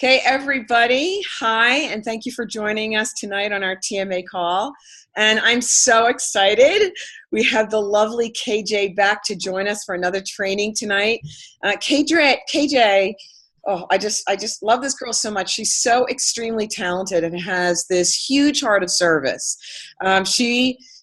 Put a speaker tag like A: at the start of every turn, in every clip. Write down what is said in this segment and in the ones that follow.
A: Okay, everybody, hi, and thank you for joining us tonight on our TMA call. And I'm so excited. We have the lovely KJ back to join us for another training tonight. KJ, oh, I just love this girl so much. She's so extremely talented and has this huge heart of service.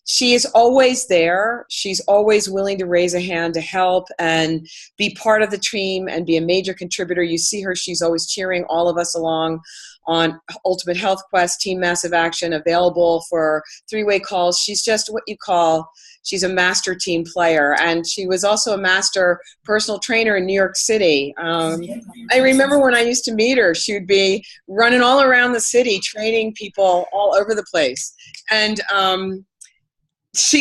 A: She is always there. She's always willing to raise a hand to help and be part of the team and be a major contributor. You see her, she's always cheering all of us along on Ultimate Health Quest, Team Massive Action, available for three-way calls. She's just what you call, she's a master team player. And she was also a master personal trainer in New York City. I remember when I used to meet her, she would be running all around the city, training people all over the place. And she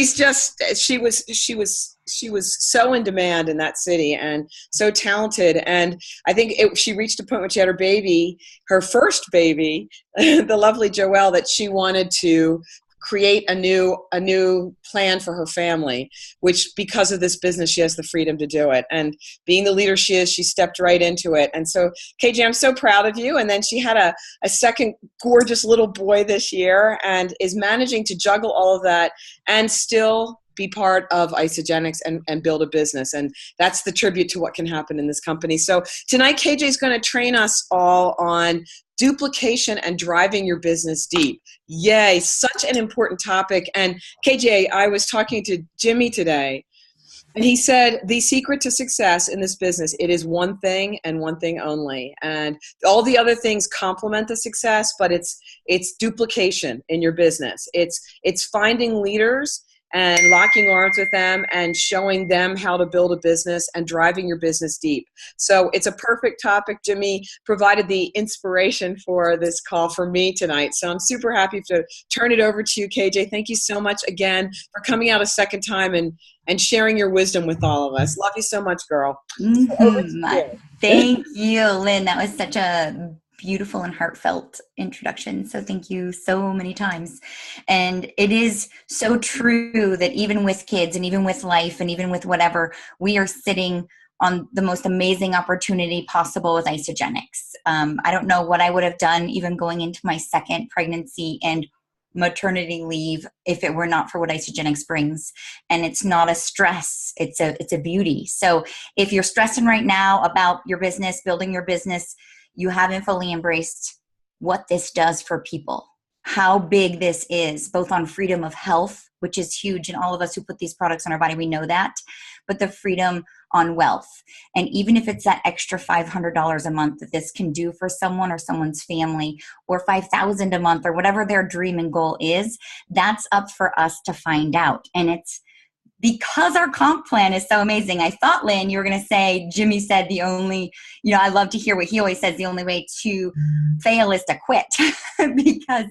A: was so in demand in that city and so talented. And I think she reached a point when she had her first baby, the lovely Joelle, that she wanted to create a new plan for her family, which because of this business, she has the freedom to do it. And being the leader she is, she stepped right into it. And so, KJ, I'm so proud of you. And then she had a second gorgeous little boy this year and is managing to juggle all of that and still be part of Isagenix and build a business. And that's the tribute to what can happen in this company. So tonight, KJ is going to train us all on duplication and driving your business deep. Yay, such an important topic. And KJ, I was talking to Jimmy today, and he said the secret to success in this business, it is one thing and one thing only. And all the other things complement the success, but it's duplication in your business. It's finding leaders and locking arms with them and showing them how to build a business and driving your business deep. So it's a perfect topic. Jimmy provided the inspiration for this call for me tonight. So I'm super happy to turn it over to you, KJ. Thank you so much again for coming out a second time and sharing your wisdom with all of us. Love you so much, girl.
B: Thank you, Lynn. That was such a beautiful and heartfelt introduction. So thank you so many times. And it is so true that even with kids and even with life and even with whatever, we are sitting on the most amazing opportunity possible with Isagenix. I don't know what I would have done even going into my second pregnancy and maternity leave if it were not for what Isagenix brings. And it's not a stress, it's a beauty. So if you're stressing right now about your business, building your business, you haven't fully embraced what this does for people, how big this is, both on freedom of health, which is huge, and all of us who put these products on our body, we know that, but the freedom on wealth. And even if it's that extra $500 a month that this can do for someone or someone's family, or $5,000 a month, or whatever their dream and goal is, that's up for us to find out. And it's because our comp plan is so amazing. I thought, Lynn, you were going to say, Jimmy said the only, I love to hear what he always says, the only way to fail is to quit because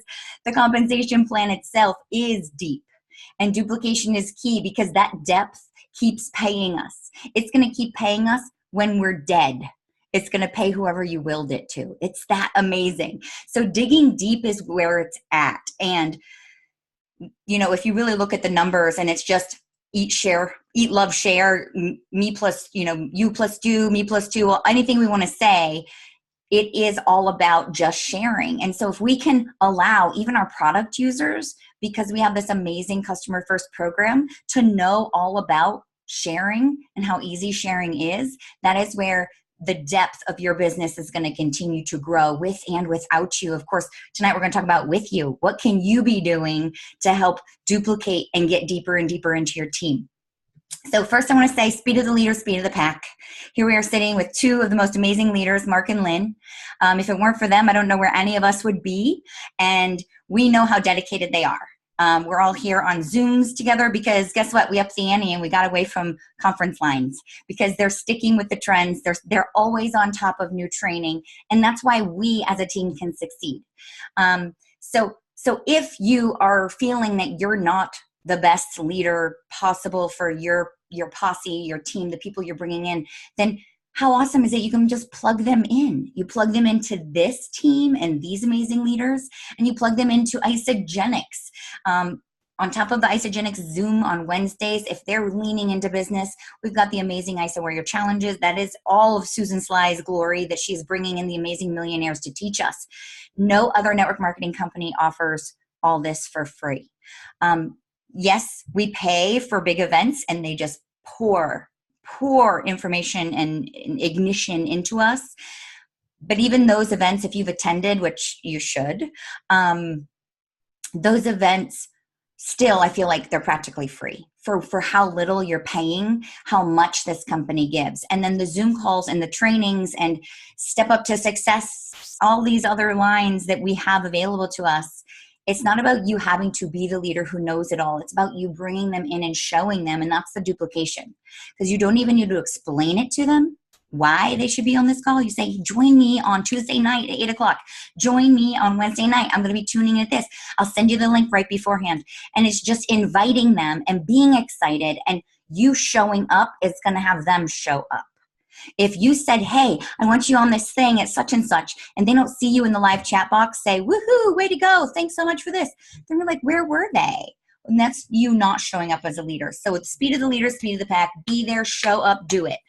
B: the compensation plan itself is deep and duplication is key because that depth keeps paying us. It's going to keep paying us when we're dead. It's going to pay whoever you willed it to. It's that amazing. So digging deep is where it's at. And, if you really look at the numbers and it's just eat, share, eat, love, share, me plus, you plus do, me plus two, anything we want to say, it is all about just sharing. And so if we can allow even our product users, because we have this amazing customer first program, to know all about sharing and how easy sharing is, that is where the depth of your business is going to continue to grow with and without you. Of course, tonight we're going to talk about with you. What can you be doing to help duplicate and get deeper and deeper into your team? So first I want to say speed of the leader, speed of the pack. Here we are sitting with two of the most amazing leaders, Mark and Lynn. If it weren't for them, I don't know where any of us would be. And we know how dedicated they are. We're all here on Zooms together because guess what? We upped the ante and we got away from conference lines because they're sticking with the trends. They're always on top of new training. And that's why we as a team can succeed. So if you are feeling that you're not the best leader possible for your posse, your team, the people you're bringing in, then how awesome is it you can just plug them in? You plug them into this team and these amazing leaders, and you plug them into Isagenix. on top of the Isogenics Zoom on Wednesdays, if they're leaning into business, we've got the amazing ISO Warrior Challenges. That is all of Susan Sly's glory, that she's bringing in the amazing millionaires to teach us. No other network marketing company offers all this for free. Yes, we pay for big events and they just pour information and ignition into us. But even those events, if you've attended, which you should, those events still, I feel like they're practically free for how little you're paying, how much this company gives. And then the Zoom calls and the trainings and Step Up to Success, all these other lines that we have available to us. It's not about you having to be the leader who knows it all. It's about you bringing them in and showing them. And that's the duplication, because you don't even need to explain it to them why they should be on this call. You say, join me on Tuesday night at 8 o'clock. Join me on Wednesday night. I'm going to be tuning in at this. I'll send you the link right beforehand. And it's just inviting them and being excited, and you showing up is going to have them show up. If you said, hey, I want you on this thing at such and such, and they don't see you in the live chat box, say, woohoo, way to go. Thanks so much for this. They're like, where were they? And that's you not showing up as a leader. So it's speed of the leader, speed of the pack. Be there, show up, do it.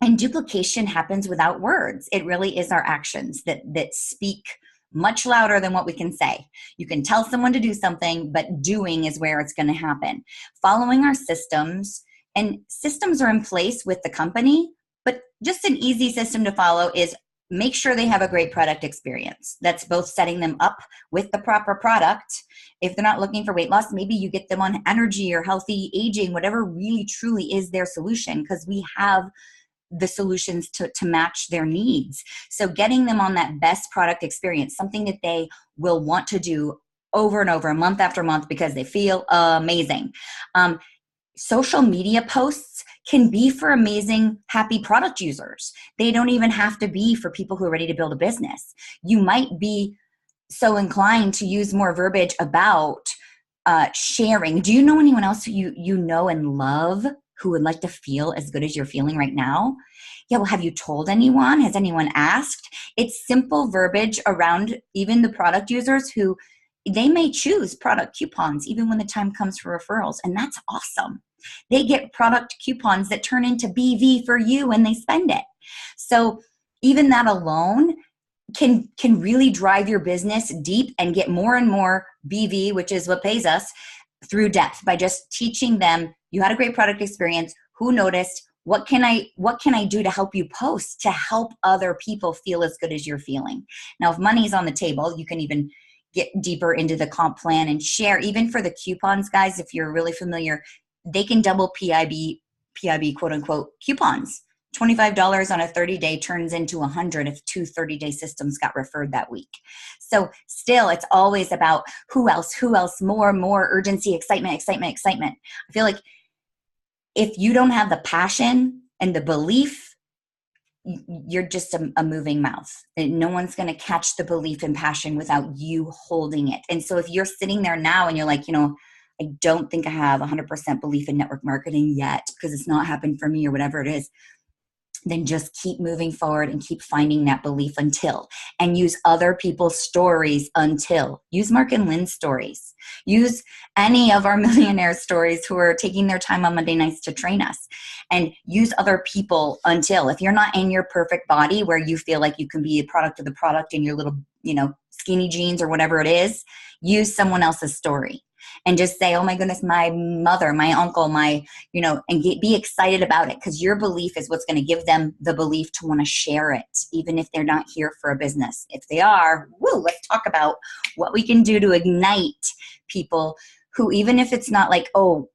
B: And duplication happens without words. It really is our actions that speak much louder than what we can say. You can tell someone to do something, but doing is where it's going to happen. Following our systems, and systems are in place with the company, but just an easy system to follow is make sure they have a great product experience. That's both setting them up with the proper product. If they're not looking for weight loss, maybe you get them on energy or healthy aging, whatever really truly is their solution, because we have the solutions to match their needs. So getting them on that best product experience, something that they will want to do over and over, month after month, because they feel amazing. Social media posts can be for amazing, happy product users. They don't even have to be for people who are ready to build a business. You might be so inclined to use more verbiage about sharing. Do you know anyone else who you know and love who would like to feel as good as you're feeling right now? Yeah, well, have you told anyone? Has anyone asked? It's simple verbiage around even the product users who they may choose product coupons even when the time comes for referrals. And that's awesome. They get product coupons that turn into BV for you when they spend it. So even that alone can really drive your business deep and get more and more BV, which is what pays us, through depth by just teaching them, you had a great product experience, who noticed, what can I do to help you post to help other people feel as good as you're feeling. Now, if money's on the table, you can even get deeper into the comp plan and share. Even for the coupons, guys, if you're really familiar, they can double PIB quote unquote coupons. $25 on a 30-day turns into $100 if 2 30-day systems got referred that week. So still, it's always about who else, more urgency, excitement. I feel like if you don't have the passion and the belief, you're just a moving mouth. And no one's going to catch the belief and passion without you holding it. And so if you're sitting there now and you're like, I don't think I have 100% belief in network marketing yet because it's not happened for me or whatever it is, then just keep moving forward and keep finding that belief and use other people's stories until. Use Mark and Lynn's stories. Use any of our millionaire stories who are taking their time on Monday nights to train us, and use other people until. If you're not in your perfect body where you feel like you can be a product of the product in your little, skinny jeans or whatever it is, use someone else's story. And just say, oh my goodness, my mother, my uncle, be excited about it, because your belief is what's going to give them the belief to want to share it, even if they're not here for a business. If they are, let's talk about what we can do to ignite people who, even if it's not like, oh,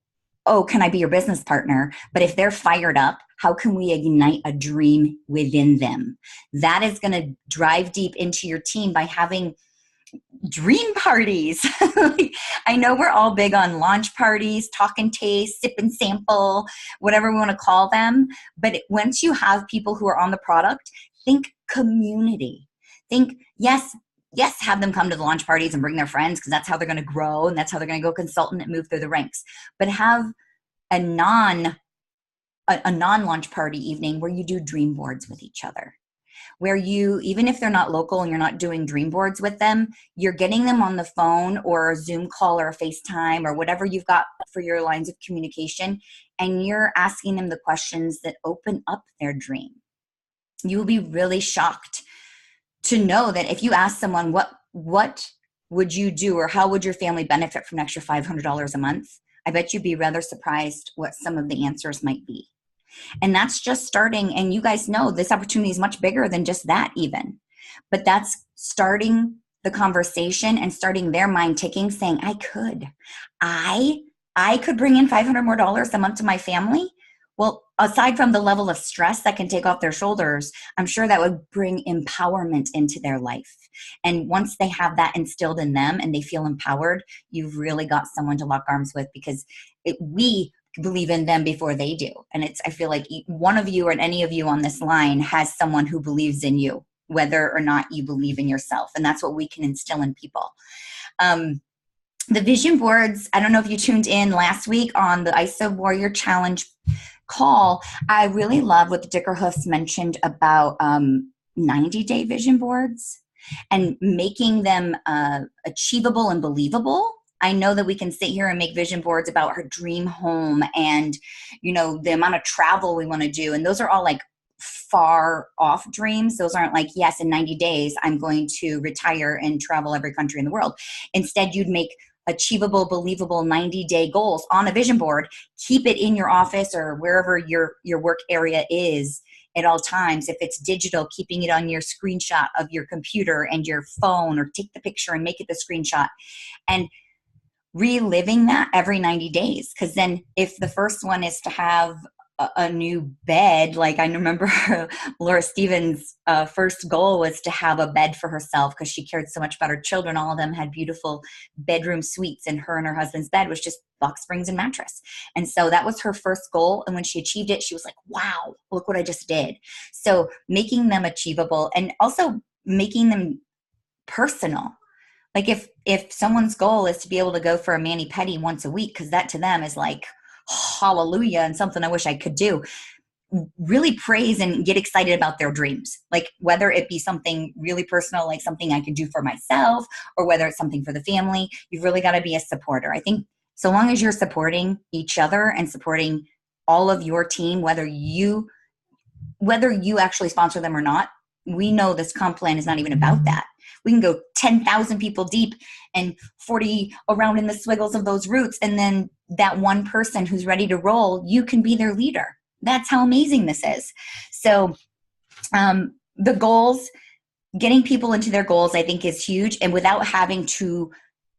B: can I be your business partner? But if they're fired up, how can we ignite a dream within them? That is going to drive deep into your team by having dream parties. I know we're all big on launch parties, talk and taste, sip and sample, whatever we want to call them. But once you have people who are on the product, think community. Think, yes, have them come to the launch parties and bring their friends, because that's how they're going to grow and that's how they're going to go consultant and move through the ranks. But have a non-launch party evening where you do dream boards with each other. where you, even if they're not local and you're not doing dream boards with them, you're getting them on the phone or a Zoom call or a FaceTime or whatever you've got for your lines of communication, and you're asking them the questions that open up their dream. You will be really shocked to know that if you ask someone, what would you do, or how would your family benefit from an extra $500 a month? I bet you'd be rather surprised what some of the answers might be. And that's just starting. And you guys know this opportunity is much bigger than just that even. But that's starting the conversation and starting their mind ticking, saying, I could bring in $500 more a month to my family. Well, aside from the level of stress that can take off their shoulders, I'm sure that would bring empowerment into their life. And once they have that instilled in them and they feel empowered, you've really got someone to lock arms with, because we believe in them before they do. And I feel like one of you or any of you on this line has someone who believes in you, whether or not you believe in yourself. And that's what we can instill in people. The vision boards, I don't know if you tuned in last week on the ISO Warrior Challenge call. I really love what the Dickerhoofs mentioned about 90-day vision boards and making them achievable and believable. I know that we can sit here and make vision boards about our dream home and, the amount of travel we want to do. And those are all like far off dreams. Those aren't like, yes, in 90 days, I'm going to retire and travel every country in the world. Instead, you'd make achievable, believable 90-day goals on a vision board. Keep it in your office or wherever your work area is at all times. If it's digital, keeping it on your screenshot of your computer and your phone, or take the picture and make it the screenshot. And reliving that every 90 days. Because then if the first one is to have a new bed, like I remember Laura Stevens' first goal was to have a bed for herself because she cared so much about her children. All of them had beautiful bedroom suites, and her husband's bed was just box springs and mattress. And so that was her first goal. And when she achieved it, she was like, wow, look what I just did. So making them achievable and also making them personal. Like if someone's goal is to be able to go for a mani-pedi once a week, because that to them is like hallelujah and something I wish I could do, really praise and get excited about their dreams. Like whether it be something really personal, like something I could do for myself, or whether it's something for the family, you've really got to be a supporter. I think so long as you're supporting each other and supporting all of your team, whether you actually sponsor them or not, we know this comp plan is not even about that. We can go 10,000 people deep and 40 around in the swiggles of those roots. And then that one person who's ready to roll, you can be their leader. That's how amazing this is. So the goals, getting people into their goals, I think is huge. And without having to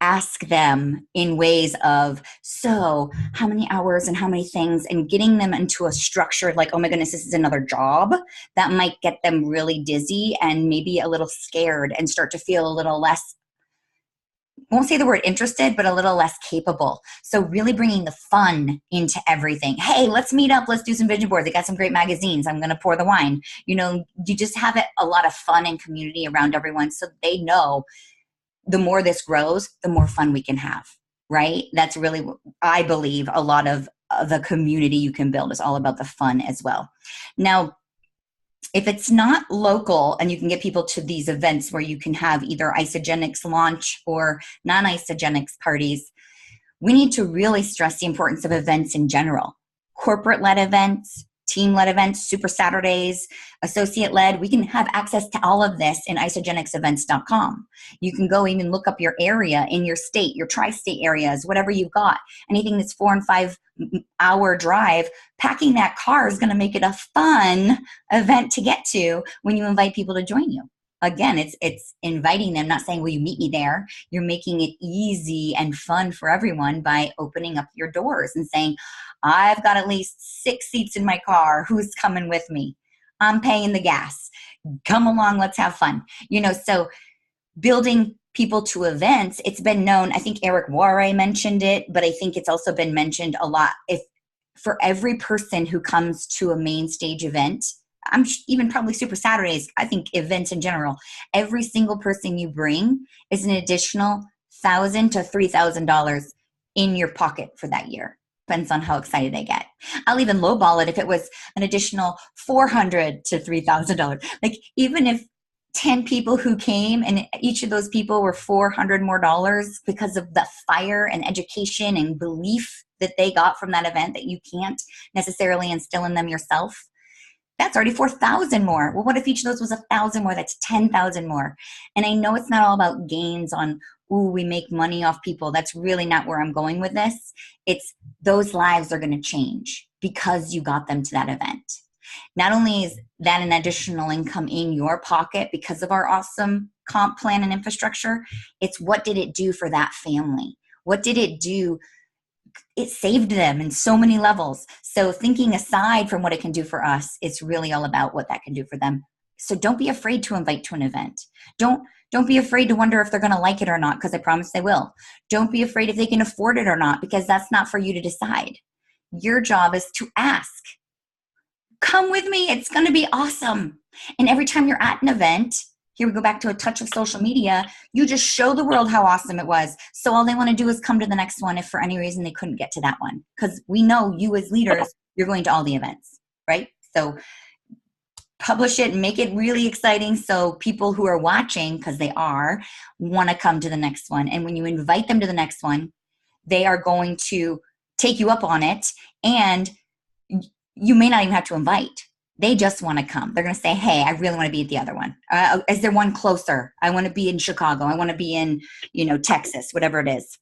B: ask them in ways of, so how many hours and how many things, and getting them into a structured, like, oh my goodness, this is another job, that might get them really dizzy and maybe a little scared and start to feel a little less, won't say the word interested, but a little less capable. So really bringing the fun into everything. Hey, let's meet up. Let's do some vision boards. They got some great magazines. I'm going to pour the wine. You just have a lot of fun and community around everyone, so they know the more this grows, the more fun we can have, right? That's really, I believe, a lot of the community you can build is all about the fun as well. Now, if it's not local and you can get people to these events where you can have either Isagenix launch or non-Isagenix parties, we need to really stress the importance of events in general. Corporate-led events, team-led events, Super Saturdays, associate-led. We can have access to all of this in isagenixevents.com. You can go even look up your area in your state, your tri-state areas, whatever you've got. Anything that's 4 and 5 hour drive, packing that car is going to make it a fun event to get to when you invite people to join you. Again, it's inviting them, not saying, will you meet me there? You're making it easy and fun for everyone by opening up your doors and saying, I've got at least 6 seats in my car. Who's coming with me? I'm paying the gas. Come along, let's have fun. So building people to events, it's been known, I think Eric Warre mentioned it, but I think it's also been mentioned a lot. If for every person who comes to a main stage event, even probably Super Saturdays, I think events in general, every single person you bring is an additional $1,000 to $3,000 in your pocket for that year. depends on how excited they get. I'll even lowball it if it was an additional $400 to $3,000. Like even if 10 people who came and each of those people were $400 more because of the fire and education and belief that they got from that event that you can't necessarily instill in them yourself, that's already 4,000 more. Well, what if each of those was 1,000 more? That's 10,000 more. And I know it's not all about gains on, ooh, we make money off people. That's really not where I'm going with this. It's those lives are going to change because you got them to that event. Not only is that an additional income in your pocket because of our awesome comp plan and infrastructure, it's what did it do for that family? What did it do? It saved them in so many levels. So thinking aside from what it can do for us, it's really all about what that can do for them. So don't be afraid to invite to an event. Don't be afraid to wonder if they're going to like it or not, because I promise they will. Don't be afraid if they can afford it or not, because that's not for you to decide. Your job is to ask. Come with me. It's going to be awesome. And every time you're at an event, here we go back to a touch of social media, you just show the world how awesome it was. So all they want to do is come to the next one if for any reason they couldn't get to that one. Because we know you as leaders, you're going to all the events, right? So publish it and make it really exciting so people who are watching, because they are, want to come to the next one. And when you invite them to the next one, they are going to take you up on it, and you may not even have to invite. They just want to come. They're going to say, hey, I really want to be at the other one. Is there one closer? I want to be in Chicago. I want to be in, Texas, whatever it is.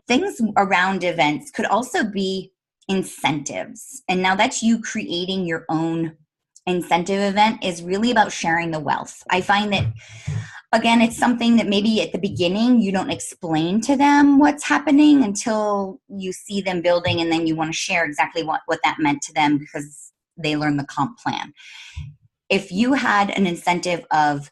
B: Things around events could also be incentives. And now that's you creating your own incentive event is really about sharing the wealth. I find that, again, it's something that maybe at the beginning you don't explain to them what's happening until you see them building, and then you want to share exactly what that meant to them because they learn the comp plan. If you had an incentive of,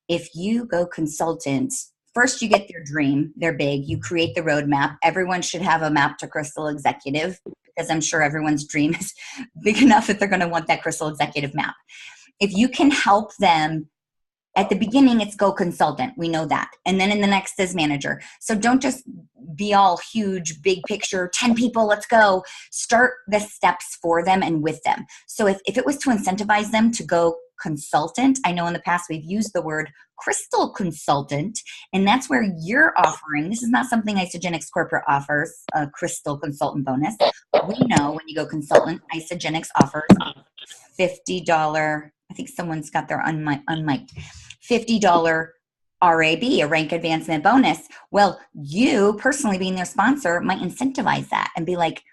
B: if you go consultant, first you get their dream, they're big, you create the roadmap. Everyone should have a map to Crystal Executive, because I'm sure everyone's dream is big enough that they're going to want that Crystal Executive map. If you can help them at the beginning, it's go consultant. We know that. And then in the next is manager. So don't just be all huge, big picture, 10 people, let's go. Start the steps for them and with them. So if it was to incentivize them to go consultant, I know in the past we've used the word crystal consultant, and that's where you're offering. This is not something Isagenix Corporate offers, a crystal consultant bonus. We know when you go consultant, Isagenix offers $50, I think someone's got their unmiked, $50 RAB, a rank advancement bonus. Well, you personally being their sponsor might incentivize that and be like,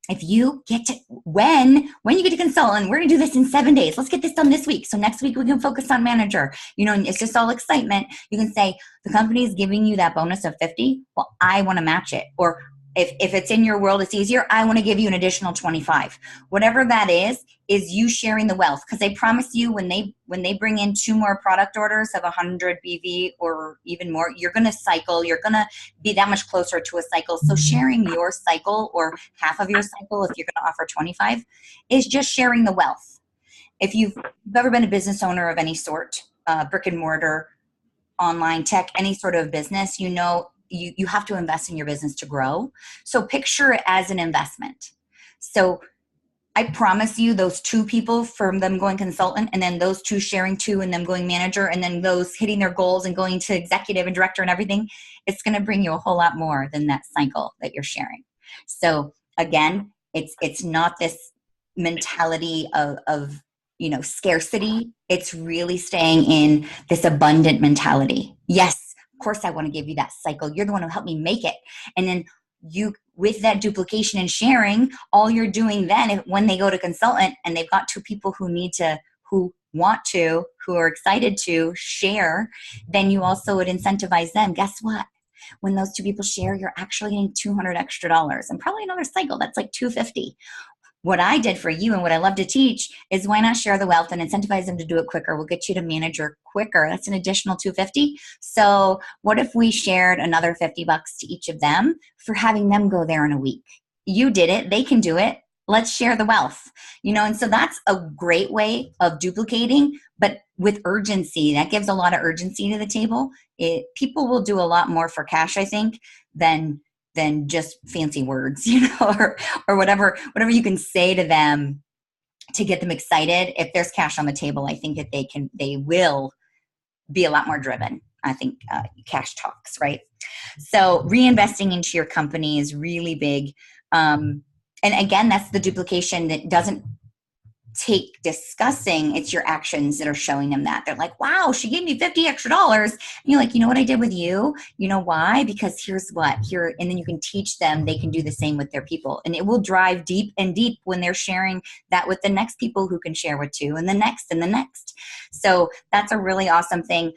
B: if you get to, when you get to consultant, we're going to do this in 7 days. Let's get this done this week. So next week we can focus on manager, and it's just all excitement. You can say the company is giving you that bonus of 50. Well, I want to match it. Or if it's in your world, it's easier. I want to give you an additional 25. Whatever that is you sharing the wealth. Because I promise you, when they bring in 2 more product orders of 100 BV or even more, you're going to cycle. You're going to be that much closer to a cycle. So sharing your cycle or half of your cycle, if you're going to offer 25, is just sharing the wealth. If you've ever been a business owner of any sort, brick and mortar, online tech, any sort of business, you have to invest in your business to grow. So picture it as an investment. So I promise you, those 2 people, from them going consultant, and then those 2 sharing 2 and them going manager, and then those hitting their goals and going to executive and director and everything, it's going to bring you a whole lot more than that cycle that you're sharing. So again, it's not this mentality of scarcity. It's really staying in this abundant mentality. Yes, of course I want to give you that cycle. You're the one who helped me make it. And then you, with that duplication and sharing, all you're doing then, when they go to consultant and they've got 2 people who are excited to share, then you also would incentivize them. Guess what? When those 2 people share, you're actually getting $200 extra, and probably another cycle. That's like $250. What I did for you and what I love to teach is, why not share the wealth and incentivize them to do it quicker? We'll get you to manager quicker. That's an additional $250. So what if we shared another $50 to each of them for having them go there in a week? You did it. They can do it. Let's share the wealth. And so that's a great way of duplicating, but with urgency. That gives a lot of urgency to the table. People will do a lot more for cash, I think, than than just fancy words, you know, or whatever you can say to them to get them excited. If there's cash on the table, I think that they will be a lot more driven. I think cash talks, right? So reinvesting into your company is really big. And again, that's the duplication that doesn't take discussing. It's your actions that are showing them that. They're like, wow, she gave me $50 extra. And you're like, you know what I did with you? You know why? Because here's what here. And then you can teach them, they can do the same with their people. And it will drive deep and deep when they're sharing that with the next people who can share with too, and the next and the next. So that's a really awesome thing.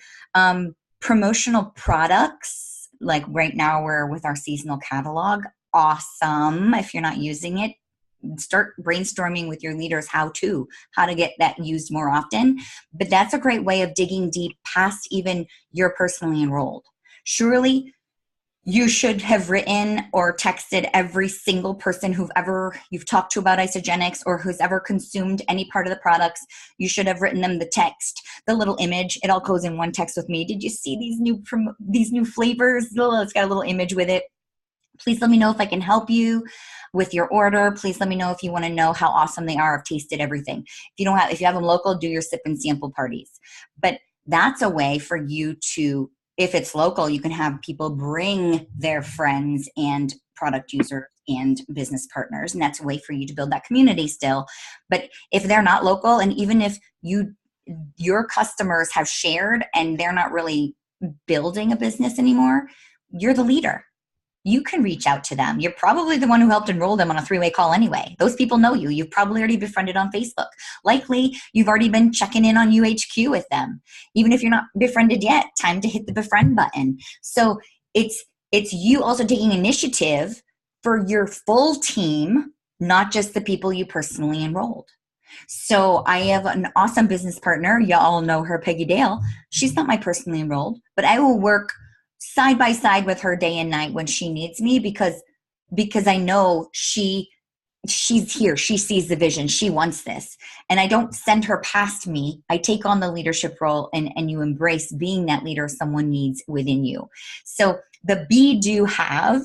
B: Promotional products, like right now we're with our seasonal catalog. Awesome. If you're not using it, start brainstorming with your leaders how to get that used more often. But that's a great way of digging deep past even you're personally enrolled. Surely you should have written or texted every single person you've talked to about Isagenix or who's ever consumed any part of the products. You should have written them the text, the little image. It all goes in one text with me. Did you see these new flavors? It's got a little image with it. Please let me know if I can help you with your order. Please let me know if you want to know how awesome they are. I've tasted everything. If you have them local, do your sip and sample parties. But that's a way for you to, if it's local, you can have people bring their friends and product users and business partners. And that's a way for you to build that community still. But if they're not local, and even if your customers have shared and they're not really building a business anymore, you're the leader. You can reach out to them. You're probably the one who helped enroll them on a 3-way call anyway. Those people know you. You've probably already befriended on Facebook. Likely, you've already been checking in on UHQ with them. Even if you're not befriended yet, time to hit the befriend button. So it's you also taking initiative for your full team, not just the people you personally enrolled. So I have an awesome business partner. Y'all know her, Peggy Dale. She's not my personally enrolled, but I will work side by side with her day and night when she needs me because I know she's here. She sees the vision. She wants this. And I don't send her past me. I take on the leadership role and you embrace being that leader someone needs within you. So the be, do, have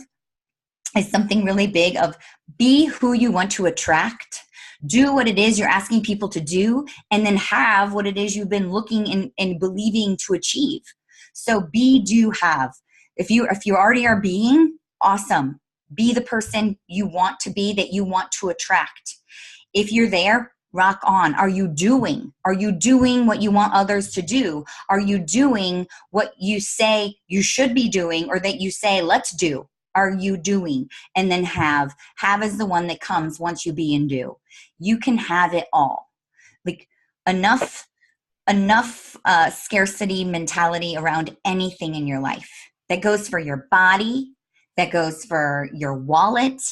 B: is something really big of be who you want to attract, do what it is you're asking people to do, and then have what it is you've been looking and believing to achieve. So be, do, have. If you already are being, awesome. Be the person you want to be, that you want to attract. If you're there, rock on. Are you doing? Are you doing what you want others to do? Are you doing what you say you should be doing or that you say, let's do? Are you doing? And then have. Have is the one that comes once you be and do. You can have it all. Like enough scarcity mentality around anything in your life. That goes for your body, that goes for your wallet,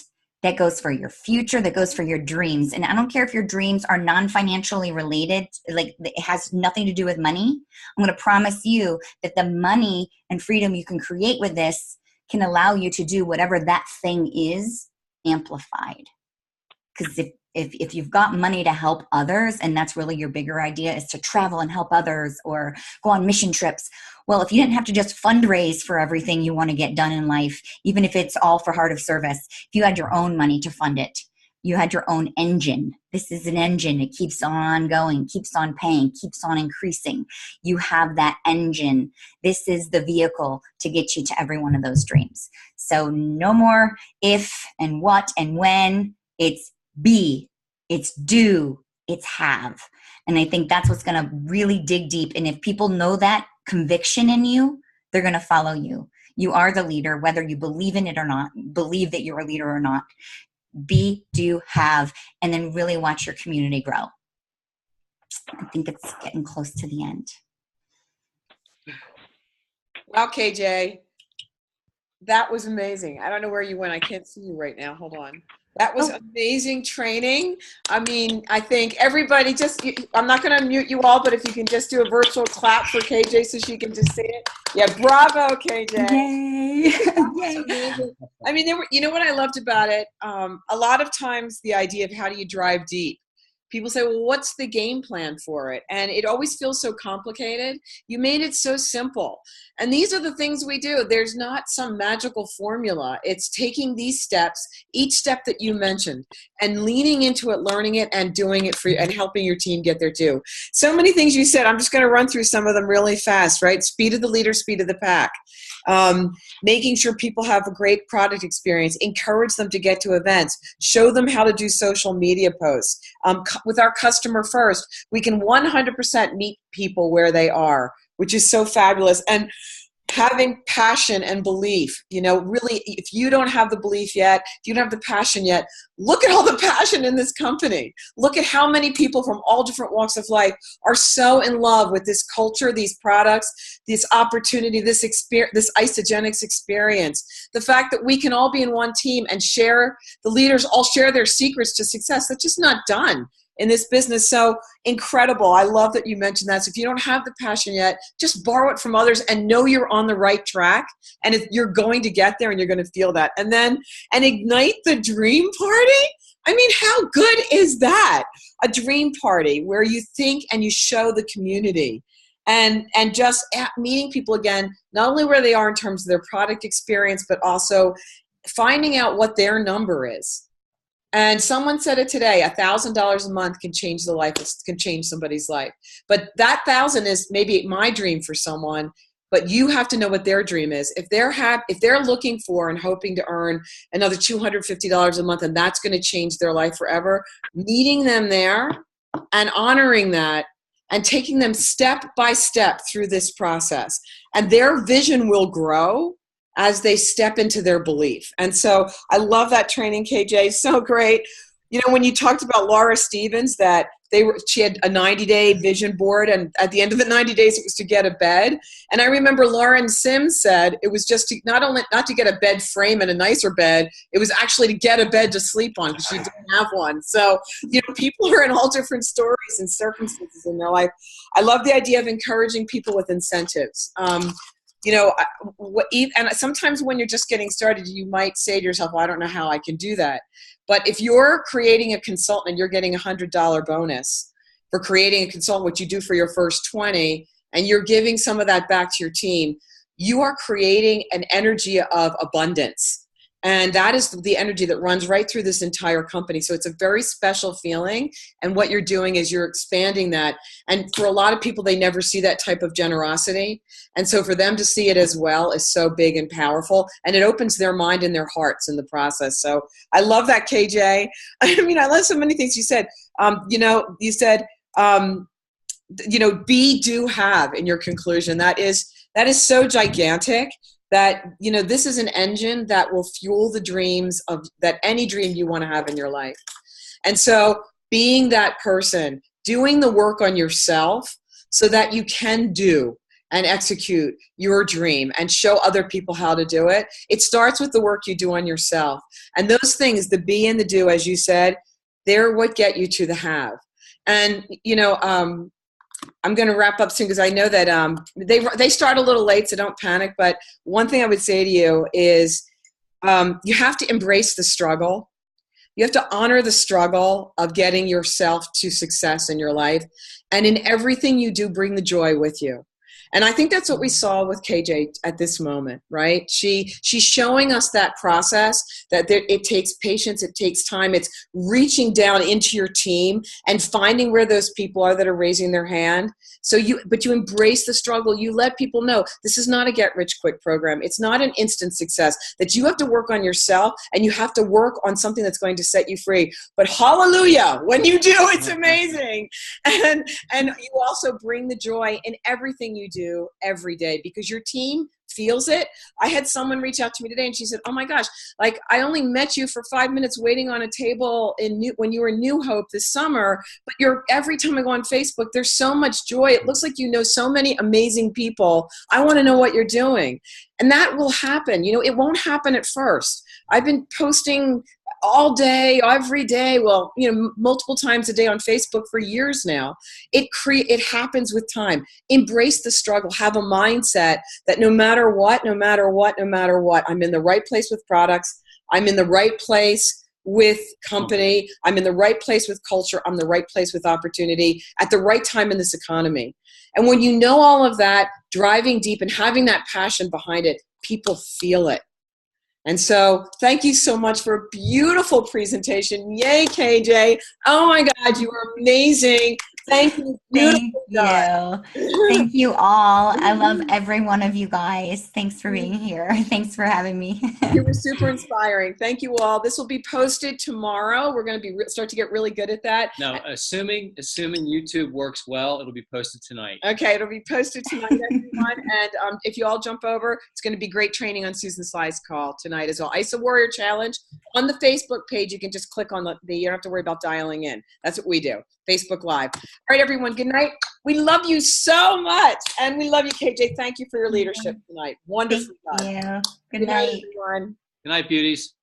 B: that goes for your future, that goes for your dreams. And I don't care if your dreams are non-financially related, like it has nothing to do with money. I'm going to promise you that the money and freedom you can create with this can allow you to do whatever that thing is amplified. Because if you've got money to help others, and that's really your bigger idea is to travel and help others or go on mission trips. Well, if you didn't have to just fundraise for everything you want to get done in life, even if it's all for heart of service, if you had your own money to fund it, you had your own engine. This is an engine. It keeps on going, keeps on paying, keeps on increasing. You have that engine. This is the vehicle to get you to every one of those dreams. So no more if and what and when. It's be, it's do, it's have. And I think that's what's going to really dig deep. And if people know that conviction in you, they're going to follow you. You are the leader, whether you believe in it or not, believe that you're a leader or not. Be, do, have, and then really watch your community grow. I think it's getting close to the end.
A: Wow, KJ. That was amazing. I don't know where you went. I can't see you right now. Hold on. That was amazing training. I mean, I think everybody I'm not going to mute you all, but if you can just do a virtual clap for KJ so she can just see it. Yeah, bravo, KJ.
B: Yay.
A: Yay. I mean, you know what I loved about it? A lot of times the idea of how do you drive deep? people say, well, what's the game plan for it? And it always feels so complicated. You made it so simple. And these are the things we do. There's not some magical formula. It's taking these steps, each step that you mentioned, and leaning into it, learning it, and doing it for you, and helping your team get there too. So many things you said. I'm just going to run through some of them really fast, right? Speed of the leader, speed of the pack. Making sure people have a great product experience, encourage them to get to events, show them how to do social media posts. With our customer first, we can 100% meet people where they are, which is so fabulous. And having passion and belief, really, if you don't have the belief yet, if you don't have the passion yet, look at all the passion in this company. Look at how many people from all different walks of life are so in love with this culture, these products, this opportunity, this experience, this Isagenix experience. The fact that we can all be in one team and share, the leaders all share their secrets to success. That's just not done in this business. So incredible. I love that you mentioned that. So if you don't have the passion yet, just borrow it from others and know you're on the right track, and you're going to get there and you're going to feel that. And ignite the dream party. I mean, how good is that? A dream party where you think and you show the community, and just meeting people again, not only where they are in terms of their product experience, but also finding out what their number is. And someone said it today, $1,000 a month can change can change somebody's life. But that 1,000 is maybe my dream for someone, but you have to know what their dream is. If they're looking for and hoping to earn another $250 a month, and that's going to change their life forever, meeting them there and honoring that and taking them step by step through this process. And their vision will grow as they step into their belief. And so I love that training, KJ, so great. When you talked about Laura Stevens, that she had a 90-day vision board, and at the end of the 90 days, it was to get a bed. And I remember Lauren Sims said it was just not to get a bed frame and a nicer bed, it was actually to get a bed to sleep on because she didn't have one. So, people are in all different stories and circumstances in their life. I love the idea of encouraging people with incentives. And sometimes when you're just getting started, you might say to yourself, well, I don't know how I can do that. But if you're creating a consultant and you're getting a $100 bonus for creating a consultant, which you do for your first 20, and you're giving some of that back to your team, you are creating an energy of abundance. And that is the energy that runs right through this entire company. So it's a very special feeling. And what you're doing is you're expanding that. And for a lot of people, they never see that type of generosity. And so for them to see it as well is so big and powerful. And it opens their mind and their hearts in the process. So I love that, KJ. I love so many things you said. You said, be, do, have in your conclusion. That is so gigantic. That, this is an engine that will fuel the dreams that any dream you want to have in your life. And so being that person, doing the work on yourself so that you can do and execute your dream and show other people how to do it. It starts with the work you do on yourself. And those things, the be and the do, as you said, they're what get you to the have. And, I'm going to wrap up soon because I know that they start a little late, so don't panic. But one thing I would say to you is you have to embrace the struggle. You have to honor the struggle of getting yourself to success in your life. And in everything you do, bring the joy with you. And I think that's what we saw with KJ at this moment, right? She's showing us that process, that it takes patience, it takes time. It's reaching down into your team and finding where those people are that are raising their hand. But you embrace the struggle. You let people know this is not a get-rich-quick program. It's not an instant success, that you have to work on yourself and you have to work on something that's going to set you free. But hallelujah, when you do, it's amazing. And you also bring the joy in everything you do every day because your team feels it. I had someone reach out to me today and she said, oh my gosh, like I only met you for 5 minutes waiting on a table when you were in New Hope this summer, but every time I go on Facebook, there's so much joy. It looks like you know so many amazing people. I want to know what you're doing. And that will happen. It won't happen at first. I've been posting all day, every day, multiple times a day on Facebook for years now. It happens with time. Embrace the struggle. Have a mindset that no matter what, I'm in the right place with products. I'm in the right place with company. I'm in the right place with culture. I'm the right place with opportunity at the right time in this economy. And when you know all of that, driving deep and having that passion behind it, people feel it. And so thank you so much for a beautiful presentation. Yay, KJ. Oh my God, you are amazing. Thank you.
B: Thank you. Thank you all. I love every one of you guys. Thanks for being here. Thanks for having me.
A: You were super inspiring. Thank you all. This will be posted tomorrow. We're going to start to get really good at that.
C: Now, assuming YouTube works well, it'll be posted tonight.
A: Okay, it'll be posted tonight, everyone. And if you all jump over, it's going to be great training on Susan Sly's call tonight as well. ISO Warrior Challenge. On the Facebook page, you can just click on you don't have to worry about dialing in. That's what we do. Facebook Live. All right, everyone, good night. We love you so much. And we love you, KJ. Thank you for your leadership tonight. Wonderful.
B: Thank you.
A: Good night, everyone.
C: Good night, beauties.